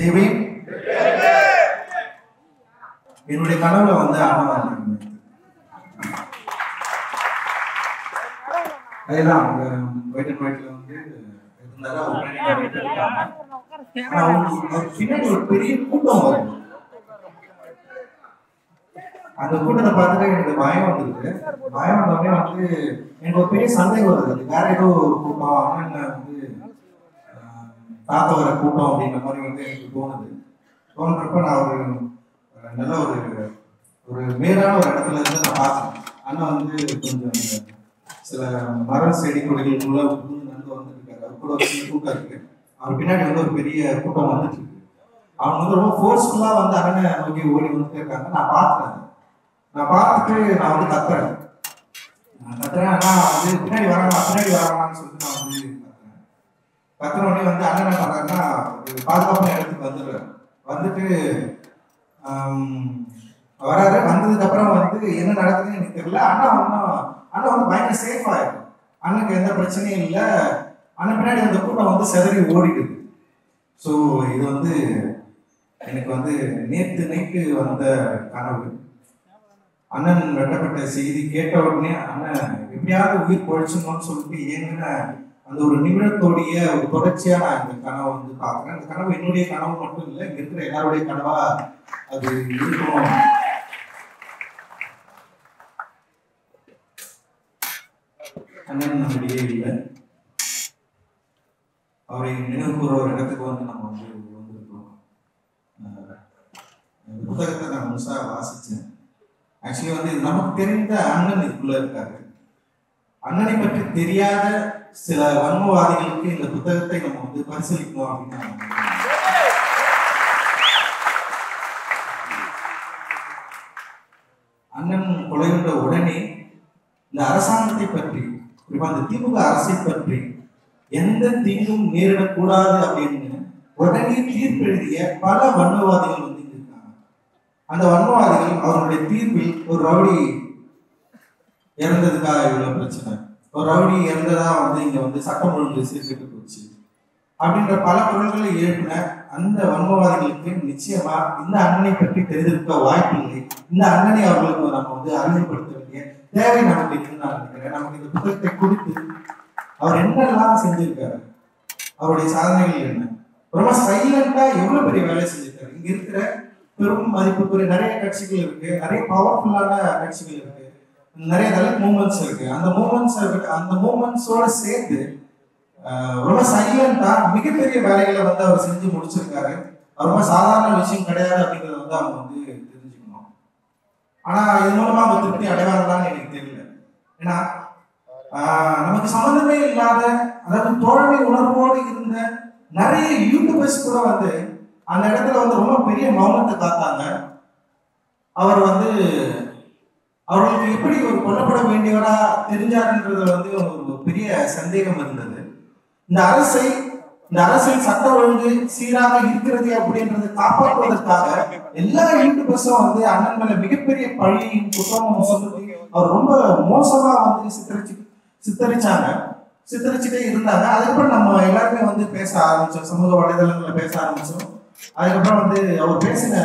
ஜெய்பீம். என்னுடைய கனவுல வந்து அண்ணா அதுதான் ஒயிட் அண்ட் ஒயிட்ல வந்து இருந்தாரு. அவர் பின்னாடி ஒரு பெரிய கூட்டம் வரும். அந்த கூட்டத்தை பார்த்துட்டு எனக்கு பயம் வந்துருக்கு. பயம் வந்தோடனே வந்து எனக்கு ஒரு பெரிய சந்தேகம் வருது. வேற ஏதோ ஒரு கூட்டம் அண்ணன் வந்து தாத்த வர கூட்டம் அப்படின்ற மாதிரி வந்து எனக்கு தோணுறப்ப நான் ஒரு நல்ல ஒரு மேலான ஒரு இடத்துல இருந்து நான் பார்த்தேன். அண்ணா வந்து கொஞ்சம் சில மரம் செடி கொடிகளுக்குள்ள நடந்து வந்துருக்காரு. அவர் கூட ஒரு சின்ன கூட்டம் இருக்கு. அவர் பின்னாடி வந்து ஒரு பெரிய கூட்டம் வந்துட்டு இருக்கு. அவங்க வந்து ரொம்ப ஃபோர்ஸ்ஃபுல்லா வந்து அண்ணனை நோக்கி ஓடி வந்துட்டே இருக்காங்க. நான் பார்த்துட்டு நான் வந்து கத்துறேன். அண்ணா வந்து பின்னாடி வராங்கன்னு சொல்லிட்டு நான் வந்து கத்துற உடனே வந்து அண்ணன் என்ன பண்றாருன்னா பாதுகாப்பான இடத்துக்கு வந்துடுறாரு. வந்துட்டு வராரு. வந்ததுக்கு அப்புறம் வந்து என்ன நடக்குதுன்னு எனக்கு தெரியல. அண்ணா வந்து பயங்கர சேஃப் ஆயிடும். அண்ணனுக்கு எந்த பிரச்சனையும் இல்லை. அண்ணன் பின்னாடி அந்த கூட்டம் வந்து செதறி ஓடிடுது. ஸோ இது வந்து எனக்கு வந்து நேற்று நைட்டு வந்த கனவு. அண்ணன் வெட்டப்பட்ட செய்தி கேட்ட உடனே அண்ணன் எப்படியாவது உயிர் பொழிச்சணும்னு சொல்லிட்டு ஏங்கின அந்த ஒரு நிமிடத்தோடைய ஒரு தொடர்ச்சியா நான் இந்த கனவை வந்து பார்க்குறேன். அந்த கனவு என்னுடைய கனவு மட்டும் இல்லை, இங்க இருக்கிற எல்லாருடைய கனவா அது இருக்கணும். அண்ணன் நம்முடைய இல்லை, அவரை நினைவு கூற ஒரு இடத்துக்கு வந்து நம்ம வந்து வந்திருக்கோம். புத்தகத்தை நான் முழுசா வாசிச்சேன். ஆக்சுவலி வந்து இது நமக்கு தெரிந்த அண்ணன் இதுக்குள்ள இருக்காரு. அண்ணனை பற்றி தெரியாத சில வன்மவாதிகளுக்கு இந்த புத்தகத்தை நம்ம வந்து பரிசீலிக்கணும் அப்படின்னு அண்ணன் கொலையுண்ட உடனே இந்த அரசாங்கத்தை பற்றி, அந்த திமுக அரசை பற்றி எந்த தீங்கும் நேரிடக்கூடாது அப்படின்னு உடனே தீர்ப்பு எழுதிய பல வன்மவாதிகள் வந்து இருக்காங்க. அந்த வன்மவாதிகள் அவருடைய தீர்ப்பில் ஒரு ரவுடி இறந்ததுக்காக இவ்வளவு பிரச்சனை, ஒரு ரவுடி இறந்ததா வந்து இங்க வந்து சட்டம் ஒழுங்கு சீர்கெட்டு போச்சு அப்படின்ற பல குரல்களை எழுப்பின அந்த வன்மவாதிகளுக்கு நிச்சயமா இந்த அண்ணனை பற்றி தெரிந்திருக்க வாய்ப்பில்லை. இந்த அண்ணனை அவர்களுக்கு நம்ம வந்து அறிமுகப்படுத்த வேண்டிய தேவை நமக்கு இருக்குன்னு நான் நினைக்கிறேன். நமக்கு இந்த புத்தகத்தை கொடுத்து அவர் என்னெல்லாம் செஞ்சிருக்காரு, அவருடைய சாதனைகள் என்ன, ரொம்ப சைலண்டா எவ்வளவு பெரிய வேலை செஞ்சிருக்காரு. இங்க இருக்கிற பெரும் மதிப்புக்குரிய நிறைய கட்சிகள் இருக்கு, நிறைய பவர்ஃபுல்லான கட்சிகள் இருக்கு, நிறைய தலித் மூமெண்ட்ஸ் இருக்கு. அந்த மூமெண்ட்ஸோட சேர்த்து ரொம்ப சைலண்டா மிகப்பெரிய வேலைகளை வந்து அவர் செஞ்சு முடிச்சிருக்காரு. ரொம்ப சாதாரண விஷயம் கிடையாது அப்படிங்கறத வந்து அவங்க வந்து தெரிஞ்சுக்கணும். ஆனா இது மூலமா அவங்க திருப்தி அடைவாங்களான்னு எனக்கு தெரியல. ஏன்னா நமக்கு சம்பந்தமே இல்லாத, அதாவது தோழமை உணர்வோடு இருந்த நிறைய யூடியூபர்ஸ் கூட வந்து அந்த இடத்துல வந்து ரொம்ப பெரிய மௌனத்தை காத்தாங்க. அவர் வந்து அவர்களுக்கு எப்படி ஒரு கொல்லப்பட வேண்டியவரா தெரிஞ்சாருன்றதுல வந்து ஒரு பெரிய சந்தேகம் இருந்தது. இந்த அரசின் சட்ட ஒழுங்கு சீராக இருக்கிறது அப்படின்றத காப்பாற்றுவதற்காக எல்லா யூடியூபர்ஸும் வந்து அண்ணன் மேல மிகப்பெரிய பழியும் குற்றமும் சொல்லி அவர் ரொம்ப மோசமா வந்து சித்தரிச்சுட்டே இருந்தாங்க. அதுக்கப்புறம் நம்ம எல்லாருமே வந்து பேச ஆரம்பிச்சோம், சமூக வலைதளங்கள்ல பேச ஆரம்பிச்சோம். அதுக்கப்புறம் வந்து அவர் பேசின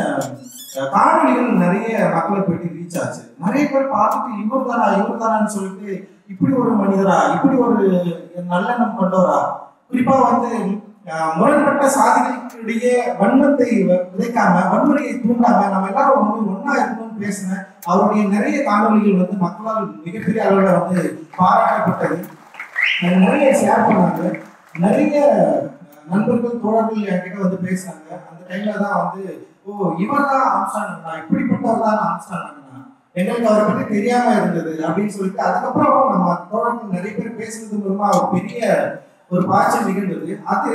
காணொலிகள் நிறைய மக்களை போயிட்டு ரீச் ஆச்சு. நிறைய பேர் பார்த்துட்டு இவர்தானான்னு சொல்லிட்டு, இப்படி ஒரு மனிதரா, இப்படி ஒரு நல்லெண்ணம் கொண்டவரா, குறிப்பா வந்து முரண்பட்ட சாதிகளுக்கிடையே வன்மத்தை விதைக்காம, வன்முறையை தூண்டாம நம்ம எல்லாரும் வந்து ஒன்னா இருக்கணும்னு பேசின அவருடைய நிறைய காணொலிகள் வந்து மக்களால் மிகப்பெரிய அளவில் வந்து பாராட்டப்பட்டது. நிறைய ஷேர் பண்ணாங்க. நிறைய நண்பர்கள் தோழர்கள் என்கிட்ட வந்து பேசினாங்க. அந்த டைம்ல தான் வந்து இவர் தான் ஆம்ஸ்டாங், இப்படிப்பட்டவர் தான் ஆம்ஸ்டாங், எங்களுக்கு அவரை பற்றி தெரியாம இருந்தது அப்படின்னு சொல்லிட்டு அதுக்கப்புறம் நம்ம தோழர்கள் நிறைய பேர் பேசுறது மூலமா ஒரு பெரிய ஒரு பாய்ச்சல் நிகழ்ந்தது. அது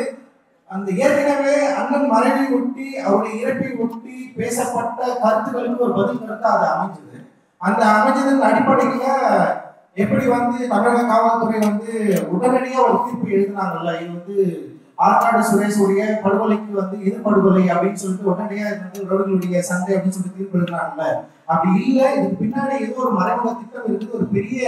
அந்த ஏற்கனவே அண்ணன் மறைவை ஒட்டி அவருடைய இறப்பை ஒட்டி பேசப்பட்ட கருத்துக்களுக்கு ஒரு பதில் கருத்தா அது அமைஞ்சது. அந்த அமைஞ்சதன் அடிப்படையில எப்படி வந்து தமிழக காவல்துறை வந்து உடனடியா ஒரு தீர்ப்பு எழுதினாங்கல்ல, இது வந்து ஆற்காடு சுரேஷுடைய படுகொலைக்கு வந்து இது படுகொலை அப்படின்னு சொல்லிட்டு உடனடியா இது வந்து உறவுகளுடைய சண்டை அப்படின்னு சொல்லிட்டு தீர்ப்பு எழுதினாங்கல்ல, அப்படி இல்லை, இதுக்கு பின்னாடி ஏதோ ஒரு மறைமுக திட்டம் திட்டம் இருக்குது, ஒரு பெரிய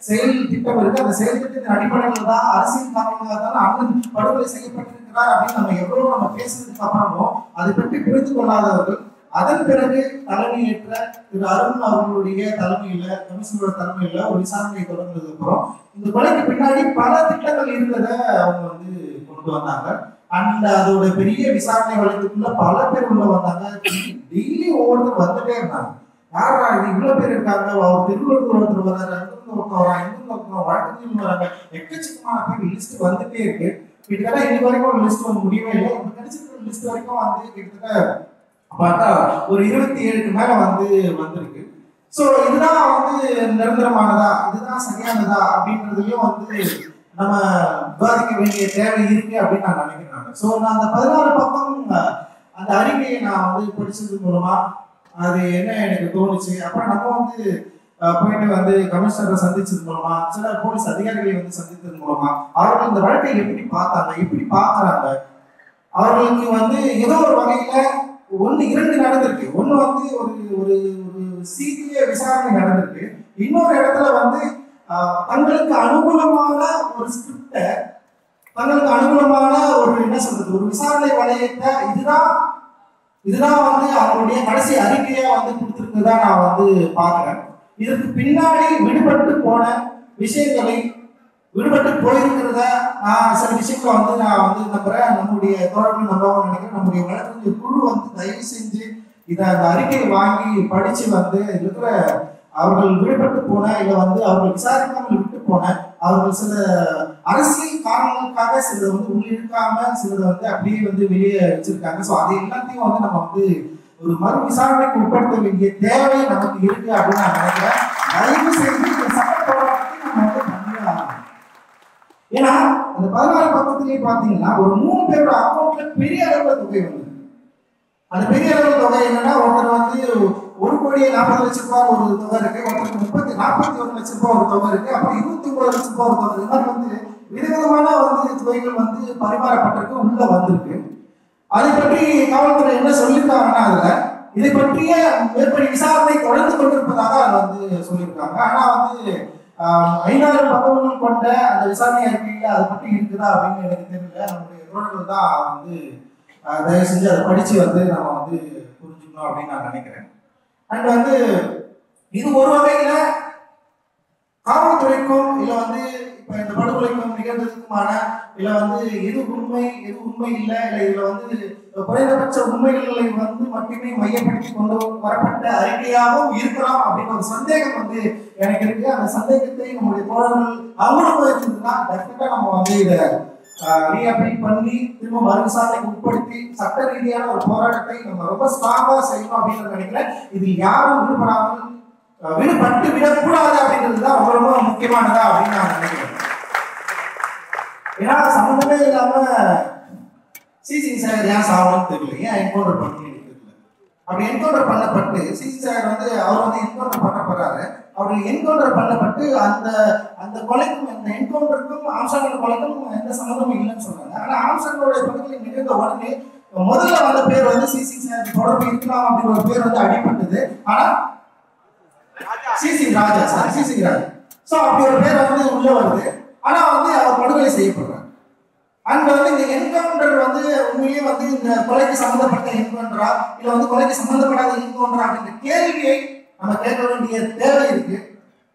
செயல் திட்டம் இருக்கு. அந்த செயல் திட்டத்தின் அடிப்படையில் தான் அரசியல் காரணமாக தான் அண்ணன் படுகொலை செய்யப்பட்டிருக்கிறார் அப்படின்னு நம்ம எவ்வளவு நம்ம பேசுறதுக்கு அப்புறமும் அதை பற்றி புரிந்து கொள்ளாதவர்கள் அதன் பிறகு தலைமையேற்ற திரு அருண் அவர்களுடைய தலைமையில, கமிஷனரோட தலைமையில ஒரு விசாரணை தொடர்ந்ததுக்கு அப்புறம் இந்த கொலைக்கு பின்னாடி பல திட்டங்கள் இருந்ததை அவங்க வந்து கொண்டு வந்தாங்க. அண்ட் அதோட பெரிய விசாரணை வழக்குக்குள்ள பல பேர் உள்ள வந்தாங்க. டெய்லி ஒவ்வொருத்தர் வந்துட்டே இருந்தாங்க. யாரா இது இவ்வளவு பேர் இருக்காங்க, அவர் திருவள்ளூர் ஒருத்தர் வர்றாரு, அங்கிருந்து ஒருத்தர் வரா, இங்கிருந்து ஒருத்தர் வழக்குன்னு வராங்க, எக்கச்சக்கமான பேர் லிஸ்ட் வந்துட்டே இருக்கு. கிட்டத்தட்ட இன்னைக்கு வரைக்கும் ஒரு லிஸ்ட் வந்து முடியவே இல்லை. இப்ப கிடைச்சிருக்கிற லிஸ்ட் வரைக்கும் வந்து கிட்டத்தட்ட பார்த்தா ஒரு 27க்கு மேல வந்து வந்திருக்கு. ஸோ இதுதான் வந்து நிரந்தரமானதா, இதுதான் சரியானதா அப்படின்றதுலயும் வந்து நம்ம விவாதிக்க வேண்டிய தேவை இருக்கு அப்படின்னு நான் நினைக்கிறேன். ஸோ நான் அந்த 14 பக்கம் அந்த அறிக்கையை நான் வந்து படிச்சது மூலமா அது என்ன எனக்கு தோணுச்சு. அப்புறம் நம்ம வந்து போயிட்டு வந்து கமிஷனரை சந்திச்சது மூலமா, சில போலீஸ் அதிகாரிகளை வந்து சந்தித்தது மூலமா அவர்கள் இந்த வழக்கை எப்படி பார்த்தாங்க, எப்படி பார்க்கறாங்க, அவர்களுக்கு வந்து ஏதோ ஒரு வகையில ஒன்று 2 நடந்திருக்கு. ஒன்று வந்து ஒரு ஒரு சிபிஐ விசாரணை நடந்திருக்கு. இன்னொரு இடத்துல வந்து தங்களுக்கு அனுகூலமான ஒரு ஸ்கிரிப்டை, தங்களுக்கு அனுகூலமான ஒரு என்ன சொல்றது, ஒரு விசாரணை வளையத்தை இதுதான் வந்து அவங்களுடைய கடைசி அறிக்கையா வந்து கொடுத்துருக்குதா நான் வந்து பார்க்கிறேன். இதற்கு பின்னாடி விடுபட்டு போன விஷயங்களை, விடுபட்டு போயிருக்கிறத சில விஷயங்களை வந்து நான் வந்து நம்புறேன். நம்முடைய தோழர்கள் நம்பவும் நினைக்கிறேன். நம்முடைய வழக்கறிஞர் குழு வந்து தயவு செஞ்சு இதை அந்த அறிக்கையை வாங்கி படிச்சு வந்து இருக்கிற அவர்கள் விடுபட்டு போன, இல்லை வந்து அவர்கள் விசாரிக்காமல் விட்டு போன, அவர்கள் சில அரசியல் காரணங்களுக்காக சிலதை வந்து உள்ளிழுக்காம சிலதை வந்து அப்படியே வந்து வெளியே வச்சிருக்காங்க. ஸோ அது எல்லாத்தையும் வந்து நம்ம வந்து ஒரு மறு விசாரணைக்கு உட்படுத்த வேண்டிய தேவை நமக்கு இருக்கு அப்படின்னு நான் நினைக்கிறேன். தயவு செஞ்சு இந்த சட்ட போராட்டத்தை நம்ம வந்து பண்ணிடலாம். ஏன்னா அந்த 14 பக்கத்திலேயே பார்த்தீங்கன்னா ஒரு 3 பேரோட அக்கௌண்ட்ல பெரிய அளவுல தொகை வந்து, அந்த பெரிய அளவு தொகை என்னன்னா, ஒருத்தர் வந்து 1,40,00,000 ஒரு தொகை இருக்கு, ஒருத்தருக்கு 41 லட்சம் ரூபாய் ஒரு தொகை இருக்கு, அப்புறம் 29 லட்சம் ரூபாய் ஒரு தொகை. இந்த மாதிரி வந்து விதவிதமான வந்து தொகைகள் வந்து பரிமாறப்பட்டிருக்கு, உள்ள வந்திருக்கு. அதை பற்றி காவல்துறை என்ன சொல்லியிருக்காங்கன்னா, அதுல இதை பற்றிய மேற்படி விசாரணை தொடர்ந்து கொண்டிருப்பதாக அதை வந்து சொல்லியிருக்காங்க. ஆனா வந்து 5,000 பக்கங்கள் கொண்ட அந்த விசாரணை அறிக்கையில அதை பற்றி இருக்குதா அப்படின்னு எனக்கு தெரியல. நம்முடைய தோழர்கள் தான் வந்து தயவு செஞ்சு அதை படிச்சு வந்து நம்ம வந்து புரிஞ்சுக்கணும் அப்படின்னு நான் நினைக்கிறேன். அண்ட் வந்து இது ஒரு வகையில காவல்துறைக்கும் இல்லை வந்து இப்ப இந்த படுகொலைக்கும் நிகழ்ந்ததுக்குமான இல்ல வந்து எது உண்மை எது உண்மை இல்லை, இல்லை இதுல வந்து குறைந்தபட்ச உண்மைகளை வந்து மட்டுமே மையப்படுத்தி கொண்டு வரப்பட்ட அறிக்கையாகவும் இருக்கலாம் அப்படின்னு ஒரு சந்தேகம் வந்து எனக்கு இருக்கு. அந்த சந்தேகத்தை நம்முடைய தோழர்கள் அவங்களுக்கும் இருந்ததுன்னா டெஃபினட்டா நம்ம வந்து இதை ரீஅப்டேட் பண்ணி திரும்ப மறு விசாரணைக்கு உட்படுத்தி சட்ட ரீதியான ஒரு போராட்டத்தை நம்ம ரொம்ப ஸ்ட்ராங்கா செய்யணும் அப்படின்னு நினைக்கிறேன். இதில் யாரும் விடுபட்டு விடக்கூடாது அப்படின்றதுதான் ரொம்ப ரொம்ப முக்கியமானதா அப்படின்னு நான் நினைக்கிறேன். ஏன்னா சம்பந்தமே இல்லாம சிசி சார் ஏன் சாவணும்னு தெரியல, ஏன் என்கவுண்டர் பண்ணி தெரியல. அப்படி என்கவுண்டர் பண்ணப்பட்டு சிசி சார் வந்து அவர் வந்து என்கவுண்டர் பண்ணப்படுறாரு. அவர் என்கவுண்டர் பண்ணப்பட்டு அந்த அந்த கொலைக்கும் அந்த என்கவுண்டருக்கும் ஆம்ஸ்ட்ராங் கொலைக்கும் எந்த சம்மந்தமும் இல்லைன்னு சொல்றாங்க. ஆனா ஆம்ஸ்ட்ராங்கோட பகுதியில் நிகழ்ந்த உடனே முதல்ல வந்த பேர் வந்து சிசி சார் தொடர்பு இருக்கலாம் அப்படின்ற ஒரு பேர் வந்து அடிபட்டது. ஆனா சிசி ராஜா சார், சிசி ராஜா, சோ அப்படி ஒரு பேர் வந்து உள்ள வருது. ஆனா வந்து அவர் படுகொலை செய்யப்படுறார். அங்க வந்து இந்த என்கவுண்டர் வந்து உண்மையிலேயே வந்து இந்த கொலைக்கு சம்பந்தப்பட்ட என்கவுண்டரா இல்ல வந்து கொலைக்கு சம்பந்தப்படாத என்கவுண்டரா அப்படின்ற கேள்வியை நம்ம கேட்க வேண்டிய தேவை இருக்கு.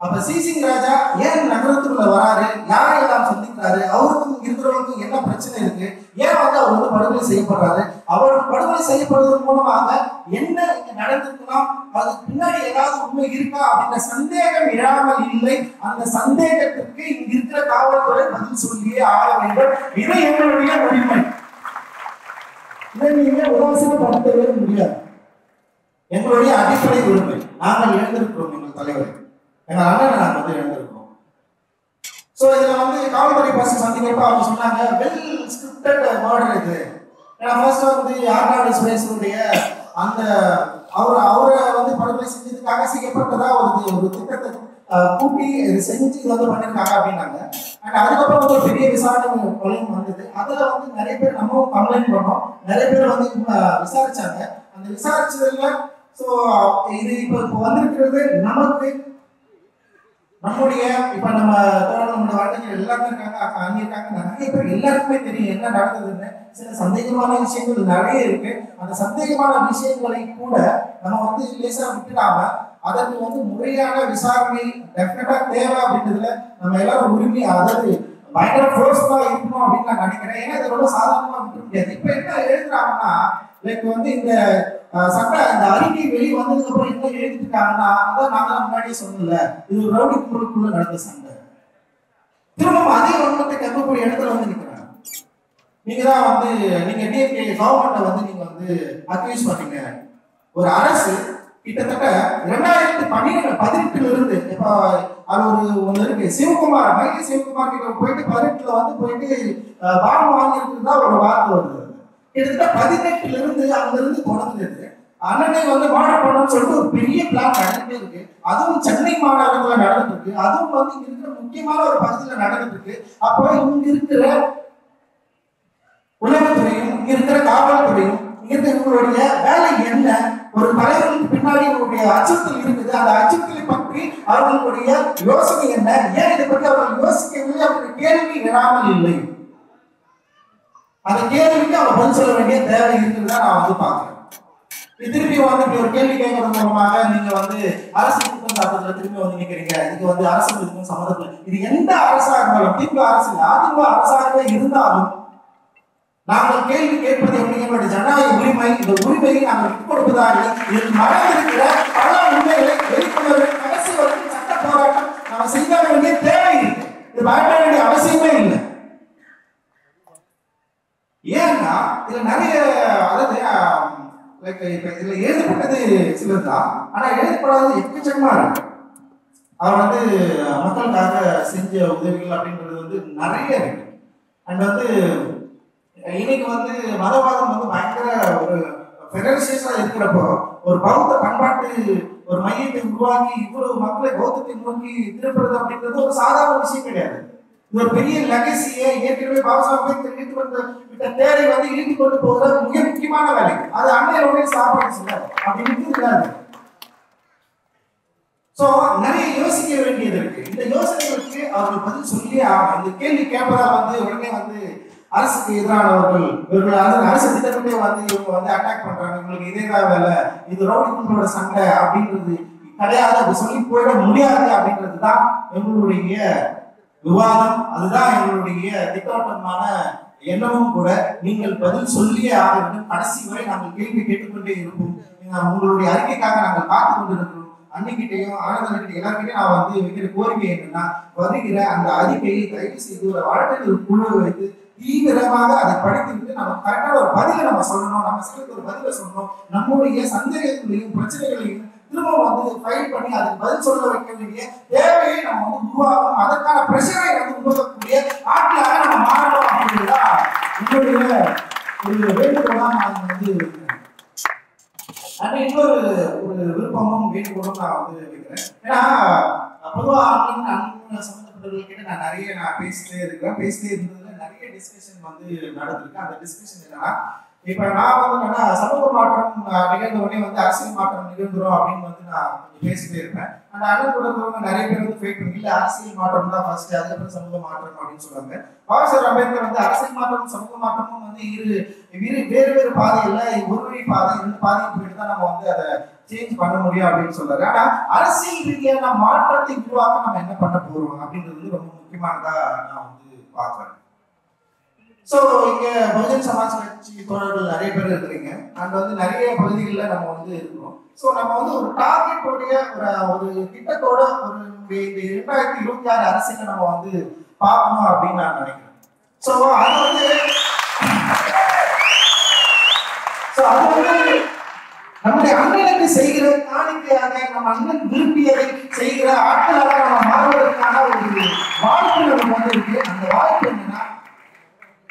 அப்ப சிசி ராஜா ஏன் நகரத்துக்குள்ள வராரு, யாரையெல்லாம் சந்திக்கிறாரு, அவருக்கும் இருக்கிறவங்களுக்கும் என்ன பிரச்சனை இருக்கு, ஏன் வந்து அவர் வந்து படுகொலை செய்யப்படுறாரு, அவர் படுகொலை செய்யப்படுவதன் மூலமாக என்ன இங்க நடந்திருக்கலாம், அதுக்கு பின்னாடி ஏதாவது உண்மை இருக்கா அப்படின்ற சந்தேகம் இல்லாமல் இல்லை. அந்த சந்தேகத்திற்கு இங்க இருக்கிற காவல்துறை பதில் சொல்லியே ஆக வேண்டும். இதை எங்களுடைய உரிமை, இதை நீங்க உதாசீனப்படுத்தவே முடியாது. எங்களுடைய அடிப்படை உரிமை. நாங்கள் எழுந்திருக்கிறோம், எங்கள் தலைவர் எங்க அண்ணன் நாங்கள் வந்து எழுந்திருக்கிறோம். சோ இதுல வந்து காவல்துறை பர்சன் சந்திக்கிறப்ப அவங்க சொன்னாங்க வெல் ஸ்கிரிப்டட் மர்டர் இது. ஏன்னா ஃபர்ஸ்ட் வந்து ஆர்நாடு சுரேஷனுடைய அந்த அவரை வந்து படுகொலை செஞ்சதுக்காக செய்யப்பட்டதா ஒரு திட்டத்தை கூட்டி இது செஞ்சு இது வந்து பண்ணிருக்காங்க அப்படின்னாங்க. அண்ட் அதுக்கப்புறம் வந்து பெரிய விசாரணை கொலையும் வந்தது. அதுல வந்து நிறைய பேர் நம்ம கம்ப்ளைண்ட் பண்ணோம், நிறைய பேர் வந்து விசாரிச்சாங்க. அந்த விசாரிச்சதுல சோ இது இப்போ வந்திருக்கிறது நமக்கு நம்முடைய இப்ப நம்ம நம்மளோட வாழ்க்கையில் எல்லாருமே இருக்காங்க, அண்ணி இருக்காங்க, நிறைய பேர் எல்லாருக்குமே தெரியும் என்ன நடந்ததுன்னு. சில சந்தேகமான விஷயங்கள் நிறைய இருக்கு. அந்த சந்தேகமான விஷயங்களை கூட நம்ம வந்து லேசா விட்டுடாம அதற்கு முறையான விசாரணை டெஃபினட்டா தேவை அப்படின்றதுல நம்ம எல்லாரும் உரிமை, அதாவது பயங்கர ஃபோர்ஸ்ஃபுல்லா இருக்கணும் அப்படின்னு நான் நினைக்கிறேன். ஏன்னா இதை ரொம்ப சாதாரணமா விட்டு முடியாது. இப்ப என்ன எழுதுறாங்கன்னா இந்த சட்ட இந்த அறிக்கை வெளியே வந்ததுக்கு அப்புறம் என்ன எழுதிட்டாங்கன்னா, அதான் நான் தான் முன்னாடியே சொன்னல, இது ஒரு ரவுடி கும்பலுக்குள்ள நடந்த சண்டை. திரும்ப அதே வன்மத்தை கற்கக்கூடிய இடத்துல நிற்கிறாங்க. நீங்க தான் நீங்க டிஎம்கே கவர்மெண்ட்டை நீங்க அக்யூஸ் பண்ணீங்க. ஒரு அரசு கிட்டத்தட்ட 2018 இருந்து இப்ப அது ஒண்ணு இருக்கு, சிவகுமார் மைய சிவகுமார் கிட்ட போயிட்டு 18 போயிட்டு பாம்பு வாங்கிட்டு தான் ஒரு வார்த்தை வருது. கிட்டத்தட்ட 18 இருந்து அங்கிருந்து தொடங்குது. அண்ணனை மாடல் பண்ணணும்னு சொல்லிட்டு ஒரு பெரிய பிளான் நடந்துட்டே இருக்கு. அதுவும் சென்னை மாநகரத்துல நடந்துட்டு இருக்கு. அதுவும் இங்க இருக்கிற முக்கியமான ஒரு பகுதியில நடந்துட்டு இருக்கு. அப்போ இங்க இருக்கிற உளவுத்துறையும் இங்க இருக்கிற காவல்துறையும் இங்க இருக்கிற இவங்களுடைய வேலை என்ன, ஒரு தலைவருக்கு பின்னாடி இவருடைய அச்சுறுத்தல் இருக்குது, அந்த அச்சுறுத்தலை பற்றி அவர்களுடைய யோசனை என்ன, ஏன் இதை பற்றி அவர்கள் யோசிக்கவில்லை அப்படின்ற கேள்வி எழாமல் இல்லை. அந்த கேள்விக்கு அவங்க பதில் சொல்ல வேண்டிய தேவை இருக்குதுதான் நான் பாக்குறேன். திருப்பி ஒரு கேள்வி கேட்கறது மூலமாக நீங்க அரசு குற்றம் சாட்டுறதுல திரும்பி நிக்கிறீங்க. இதுக்கு அரசு இதுக்கும் சம்மந்தம். இது எந்த அரசா இருந்தாலும், திமுக அரசு இல்லை, அதிமுக அரசாகவே இருந்தாலும் நாங்கள் கேள்வி கேட்பது எப்படிங்க ஜனநாயக உரிமை. இந்த உரிமையை நாங்கள் விட்டுக் கொடுப்பதாக இதில் மறைந்திருக்கிற பல உண்மைகளை வெளிக்கொணர்வு கடைசி வரைக்கும் சட்ட போராட்டம் நம்ம செய்ய வேண்டிய தேவை இருக்கு. இது பயப்பட வேண்டிய அவசியமே இல்லை. ஏன்னா இதுல நிறைய, அதாவது இதுல எழுதப்பட்டது சிலர் தான், ஆனா எழுதப்படாதது எக்கச்சக்கமா இருக்கு. அவர் மக்களுக்காக செஞ்ச உதவிகள் அப்படின்றது நிறைய இருக்கு. அண்ட் இன்னைக்கு மதவாதம் பயங்கர ஒரு ஃபெரசியஸா இருக்கிறப்போ ஒரு பௌத்த பண்பாட்டு ஒரு மையத்தை உருவாக்கி இவ்வளவு மக்களை பௌத்தத்தை நோக்கி திருப்புறது அப்படின்றது ஒரு சாதாரண விஷயம் கிடையாது. இது ஒரு பெரிய லெகசியை ஏற்கனவே பாபாசாஹிப் இழுத்து விட்ட தேரை இழுத்து கொண்டு போகிறது மிக முக்கியமான வேலை. அது அன்னையோட சாப்பாடு சொல்ல அப்படி இருக்காது. சோ நிறைய யோசிக்க வேண்டியது இருக்கு. இந்த யோசனைகளுக்கு அவர்கள் பதில் சொல்லி ஆகும். இந்த கேள்வி கேட்பதா உடனே அரசுக்கு எதிரானவர்கள் இவர்கள் அரசு திட்டத்திலே இவங்க அட்டாக் பண்றாங்க, இவங்களுக்கு இதேதான் வேலை, இது ரவுடி கும்பலோட சண்டை அப்படின்றது கிடையாது. அப்படி சொல்லி போயிட முடியாது அப்படின்றதுதான் எங்களுடைய விவாதம். அதுதான் எங்களுடைய திட்டவட்டமான எண்ணமும் கூட. நீங்கள் பதில் சொல்லியே ஆக வேண்டும். கடைசி வரை நாங்கள் கேள்வி கேட்டுக்கொண்டே இருப்போம். உங்களுடைய அறிக்கைக்காக நாங்கள் காத்து கொண்டிருக்கிறோம். அன்னைக்கிட்டையும் ஆனந்தகிட்டையும் எல்லாருக்கிட்டையும் நான் வைக்கிற கோரிக்கை என்னன்னா, வருகிற அந்த அறிக்கையை தயவு செய்து ஒரு வழக்கறிஞர் குழு வைத்து தீவிரமாக அதை படித்துவிட்டு நம்ம கரெக்டான ஒரு பதிலை நம்ம சொல்லணும். நம்ம செய்யறது ஒரு பதிலை சொல்லணும். நம்முடைய சந்தேகங்களையும் பிரச்சனைகளையும் திரும்ப ஃபைல் பண்ணி அதுக்கு பதில் சொல்ல வைக்க வேண்டிய தேவையை நம்ம உருவாக்கணும். அதற்கான பிரச்சனை உருவாக்கக்கூடிய ஆட்களாக நம்ம மாறணும் அப்படின்றதுதான் உங்களுடைய ஒரு வேண்டுகோளா நான் இன்னொரு விருப்பமும் வேண்டுகோளும் நான் வைக்கிறேன். ஏன்னா பொதுவா அண்ணன் சம்பந்தப்பட்டவர்கிட்ட நான் பேசிட்டே இருந்ததுல நிறைய டிஸ்கஷன் நடந்திருக்கு. அந்த டிஸ்கஷன் என்னன்னா, இப்ப நான் சமூக மாற்றம் நிகழ்ந்த உடனே அரசியல் மாற்றம் நிகழ்ந்துரும் அப்படின்னு நான் பேசிட்டே இருப்பேன். அந்த அண்ணன் கூட நிறைய பேர் ஃபேக் பண்ணி இல்ல அரசியல் மாற்றம் தான் ஃபர்ஸ்ட், அதுக்கப்புறம் சமூக மாற்றம் அப்படின்னு சொல்லுவாங்க. பாபாசாஹிப் அம்பேத்கர் அரசியல் மாற்றம் சமூக மாற்றமும் வேறு பாதை இல்ல, ஒரு வழி பாதை, ரெண்டு பாதையும் போயிட்டு தான் நம்ம அதை சேஞ்ச் பண்ண முடியும் அப்படின்னு சொல்றாரு. ஆனா அரசியல் ரீதியான மாற்றத்தை உருவாக்க நம்ம என்ன பண்ண போறோம் அப்படின்றது ரொம்ப முக்கியமானதா நான் பாக்குறேன். சோ இங்க பகுஜன் சமாஜ் கட்சி தோழர்கள் நிறைய பேர் இருக்கிறீங்க. அங்க நிறைய பகுதிகளில் நம்ம இருக்கிறோம். சோ நம்ம ஒரு டார்கெட்டோடைய ஒரு திட்டத்தோட இந்த 2026 அரசியல நம்ம பார்க்கணும் அப்படின்னு நான் நினைக்கிறேன். சோ அது நம்முடைய அண்ணனுக்கு செய்கிற காணிக்கையாக, நம்ம அண்ணன் விரும்பியதை செய்கிற ஆட்களாக நம்ம மாறுவதற்கான ஒரு வாய்ப்பு நமக்கு இருக்கு. அந்த வாய்ப்பு என்னன்னா,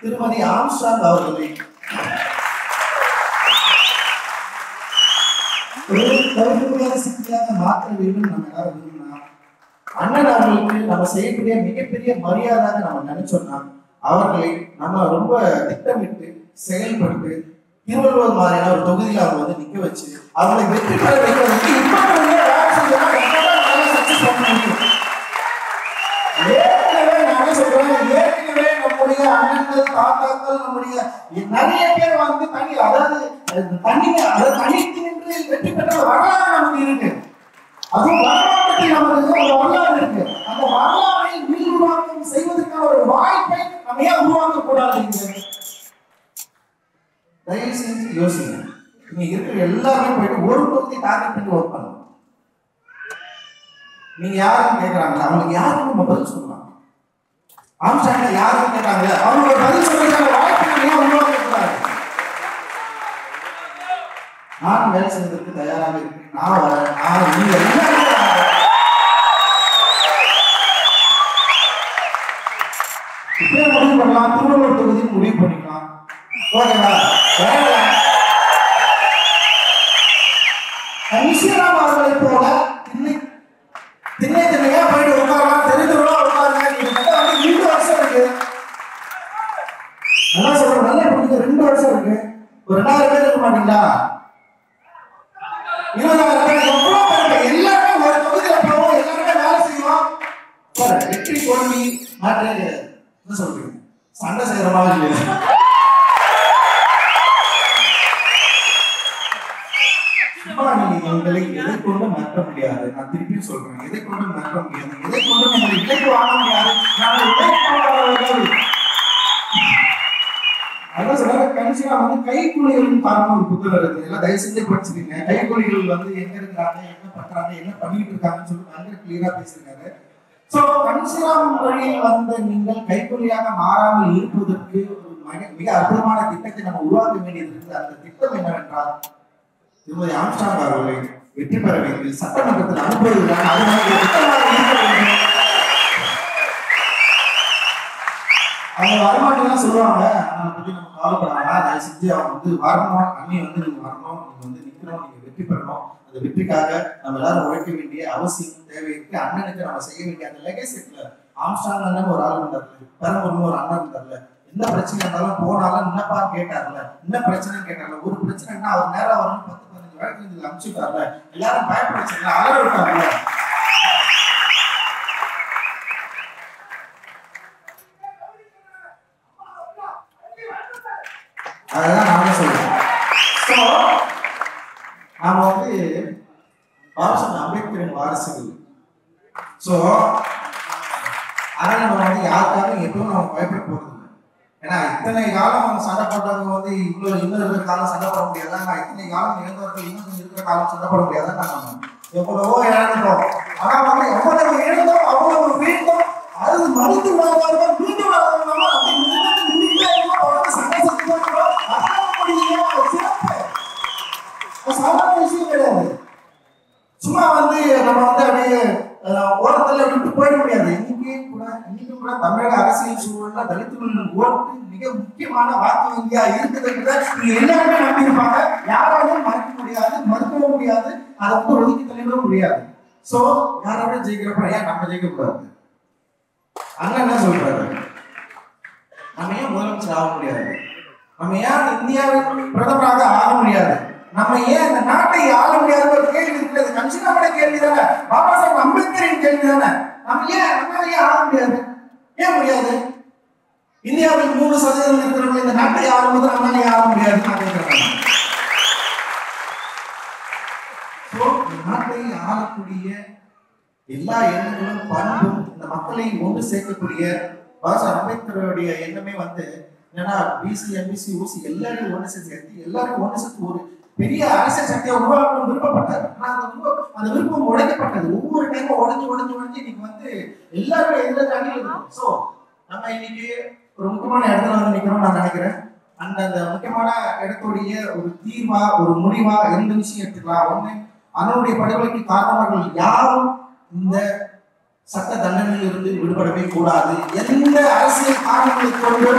திருமதி ஆம்ஸ்ட்ராங் அவர்களை சக்தியாக மாற்ற வேண்டும் நம்ம எல்லாரும் விரும்பினா, அண்ணன் அவர்களுக்கு நம்ம செய்யக்கூடிய மிகப்பெரிய மரியாதை நம்ம நினைச்சோம்னா, அவர்களை நம்ம ரொம்ப திட்டமிட்டு செயல்பட்டு திருவள்ளுவர் மாதிரியான ஒரு தொகுதியில் அவங்க நிக்க வச்சு அவங்களை வெற்றி பெற வைக்கிறதுக்கு தாத்தாக்கள் நம்முடைய நிறைய பேர் வந்து தனித்து நின்று வெற்றி பெற்ற வரலாறு நமக்கு இருக்கு. அதுவும் வரலாற்று நமக்கு ஒரு வரலாறு இருக்கு. அந்த வரலாறை மீளுருவாக்கம் செய்வதற்கான ஒரு வாய்ப்பை நம்ம ஏன் உருவாக்க கூடாது? தயவு செஞ்சு யோசிங்க. நீங்க இருக்கிற எல்லாருமே போயிட்டு ஒரு பகுதி டார்கெட் பண்ணி ஒர்க் பண்ணணும். நீங்க யாரும் கேட்கறாங்க, அவங்களுக்கு யாரும் நம்ம பதில் சொல்லலாம். ஆம்ஸ்டாங்க யாரும் கேட்டாங்க, அவங்களோட பதில் சொல்றதுக்கான வாய்ப்பு ஏன் உருவாக்க கூடாது? நான் வேலை செய்வதற்கு தயாராக இருக்கேன். நான் வரேன். நான் நீங்க இப்பயே முடிவு பண்ணலாம். திருவள்ளூர் தொகுதியில் முடிவு பண்ணிக்கலாம். ஓகேவா? நிச்சயமாக அவர்களை போல திண்ணையா போயிட்டு உட்காரலாம். தெரிஞ்சவங்களா உட்காருங்க. வந்து 2 வருஷம் இருக்கு. நல்லா சொல்றேன், நல்லா புரிஞ்சு 2 வருஷம் இருக்கு. ஒரு 2000 பேர் இருக்க மாட்டீங்களா? 20,000 பேர் எவ்வளவு பேர்? எல்லாருமே ஒரு தொகுதியில போவோம், எல்லாருமே வேலை செய்வோம். வெற்றி தோல்வி மாற்றே என்ன சொல்றீங்க? சண்டை செய்யற மாதிரி இல்லையா? எங்களை எதை கொண்டு மாற்ற முடியாது. நான் திருப்பியும் சொல்றேன், எதை கொண்டு மாற்ற முடியாது, எதை கொண்டு எங்களை இலைக்கு வாங்க முடியாது. அதான் சொல்ற கடைசியா வந்து கைக்கூலிகளின் காரணம் ஒரு புத்தகம் இருக்கு. எல்லாம் தயவு செஞ்சு படிச்சுக்கீங்க. கைக்கூலிகள் வந்து எங்க இருக்கிறாங்க, என்ன பண்றாங்க, என்ன பண்ணிட்டு இருக்காங்கன்னு சொல்லி நல்ல கிளியரா பேசியிருக்காரு. சோ கன்சிராம் வழியில் வந்த நீங்கள் கைக்கூலியாக மாறாமல் இருப்பதற்கு ஒரு மிக அற்புதமான திட்டத்தை நம்ம உருவாக்க வேண்டியது இருக்கு. அந்த திட்டம் என்னவென்றால், திருமதி ஆம்ஸ்டாங் அவர்களை வெற்றி பெற வைத்து சட்டமன்றத்தில் அனுப்புவதுதான். அவங்க வரமாட்டேன்னு சொல்லுவாங்க. அதை பத்தி நம்ம கவலைப்படாம அதை செஞ்சு அவங்க வந்து வரணும். அண்ணி வந்து நீங்க வரணும், நீங்க வந்து நிக்கணும், நீங்க வெற்றி பெறணும். அந்த வெற்றிக்காக நம்ம எல்லாரும் உழைக்க வேண்டிய அவசியம் தேவை இருக்கு. அண்ணனுக்கு நம்ம செய்ய வேண்டிய அந்த லெகசில ஆம்ஸ்டாங் அண்ணன் ஒரு ஆள் இருந்தார்ல, பெரம்பூர்ல ஒரு அண்ணன் இருந்தார்ல, என்ன பிரச்சனை இருந்தாலும் போனாலும் என்னப்பா கேட்டார்ல, என்ன பிரச்சனைன்னு கேட்டார்ல. ஒரு பிரச்சனைன்னா அவர் நேரம் வரணும் 10-15 வழக்கு அனுப்பிச்சுட்டார்ல, எல்லாரும் பயப்படுச்சுல, அலற விட்டார்ல. அதான் நானே சொல்றேன். நாம வந்து பாபாசாஹேப் அம்பேத்கரின் வாரிசுகள். சோ அதனால நம்ம வந்து யாருக்காகவும் எப்பவும் நம்ம பயப்பட போறது இல்லை. ஏன்னா இத்தனை காலம் அவங்க சண்டை போட்டவங்க வந்து இன்னும் இருக்கிற காலம் சண்டை போட முடியாதான். இத்தனை காலம் இழந்தவர்கள் இன்னும் இருக்கிற காலம் சண்டை போட முடியாதான். நம்ம எவ்வளவோ இழந்தோம். ஆனா வந்து எவ்வளவு இழந்தோம் அவ்வளவு வீழ்ந்தோம். அது மனித வாழ்வார்கள் மீண்டும் வாழ்வாங்க. அப்படி சண்டை சாதாரண விஷயம் கிடையாது. சும்மா வந்து நம்ம வந்து அப்படியே ஓரத்துல விட்டு போயிட முடியாது. இன்னைக்கும் கூட தமிழக அரசியல் சூழல்ல தலித்துகளின் ஓட்டு மிக முக்கியமான வாக்கு வங்கியா இருக்குதுன்றத நீங்க எல்லாருமே நம்பி இருப்பாங்க. யாராலும் மறுக்க முடியாது, மறுக்கவும் முடியாது, அதை வந்து ஒதுக்கி தள்ளிடவும் முடியாது. சோ யாராவது ஜெயிக்கிறப்ப ஏன் நம்ம ஜெயிக்க கூடாது? அண்ணன் என்ன சொல்றாரு? நம்ம ஏன் முதலமைச்சர் ஆக முடியாது? நம்ம ஏன் இந்தியாவின் பிரதமராக ஆக முடியாது? நம்ம ஏன் இந்த நாட்டை ஆள முடியாத ஒரு கேள்வி இருக்கிறது. கன்சிராமோட கேள்வி தானே, பாபாசாஹேப் அம்பேத்கரின் கேள்வி தானே. நம்மளால ஏன் ஆள முடியாது? ஏன் முடியாது? இந்தியாவில் 3% இருக்கிறவங்க இந்த நாட்டை ஆளும்போது நம்மளால ஏன் ஆள முடியாது? நாட்டை ஆளக்கூடிய எல்லா எண்ணங்களும் பண்பும் இந்த மக்களை ஒன்று சேர்க்கக்கூடிய பாபாசாஹேப் அம்பேத்கருடைய எண்ணமே வந்து என்னன்னா பிசி எம்பிசி ஊசி எல்லாரையும் ஒன்று சேர்த்து எல்லாரும் ஒன்று சேர்த்து ஒரு பெரிய அரசியல் சக்தியை உருவாக்கணும் விருப்பப்பட்டார். அந்த விருப்பம் உடைக்கப்பட்டது. ஒவ்வொரு டைமும் உடைஞ்சு இன்னைக்கு வந்து எல்லாருமே எந்த தாண்டி இருக்கும். சோ நம்ம இன்னைக்கு ஒரு முக்கியமான இடத்துல வந்து நிக்கிறோம் நான் நினைக்கிறேன். அந்த முக்கியமான இடத்துடைய ஒரு தீர்வா ஒரு முடிவா எந்த விஷயம் எடுத்துக்கலாம். ஒண்ணு, அண்ணனுடைய படுகொலைக்கு காரணமாக யாரும் இந்த சட்ட தண்டனையில் இருந்து விடுபடவே கூடாது. எந்த அரசியல் காரணங்களை கொண்டு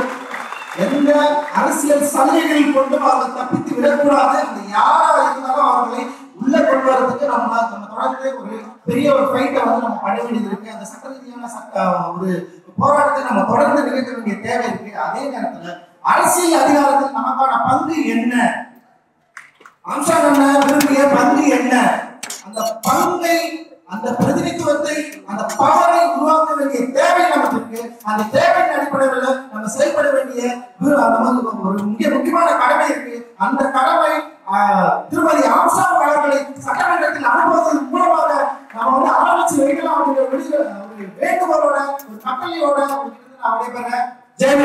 எந்த அரசியல் சலுகைகளை கொண்டு அவர்கள் தப்பித்து விடக்கூடாது. அந்த யாரா இருந்தாலும் அவர்களை உள்ள கொண்டு வரதுக்கு நம்ம தொடர்ந்து ஒரு பெரிய ஒரு ஃபைட்டை வந்து நம்ம பண்ண வேண்டியது இருக்கு. அந்த சட்ட ரீதியான ஒரு போராட்டத்தை நம்ம தொடர்ந்து நிகழ்த்த வேண்டிய தேவை இருக்கு. அதே நேரத்துல அரசியல் அதிகாரத்தில் நமக்கான பங்கு என்ன, ஆம்ஸ்டாங் விரும்பிய பங்கு என்ன, அந்த பங்கை அந்த பிரதிநிதித்துவத்தை அந்த பவரை உருவாக்க வேண்டிய தேவை நமக்கு இருக்கு. அந்த தேவையின் அடிப்படையில் நம்ம செயல்பட வேண்டிய நமக்கு ஒரு முக்கியமான கடமை இருக்கு. அந்த கடமை திருமதி ஆம்ஸ்ட்ராங் அவர்களை சட்டமன்றத்தில் அனுப்புவதன் மூலமாக நம்ம வந்து ஆரம்பிச்சு வைக்கலாம் அப்படிங்கிற ஒரு வேண்டுகோளோட ஒரு கட்டளையோட நான் விடைபெறேன். ஜெய்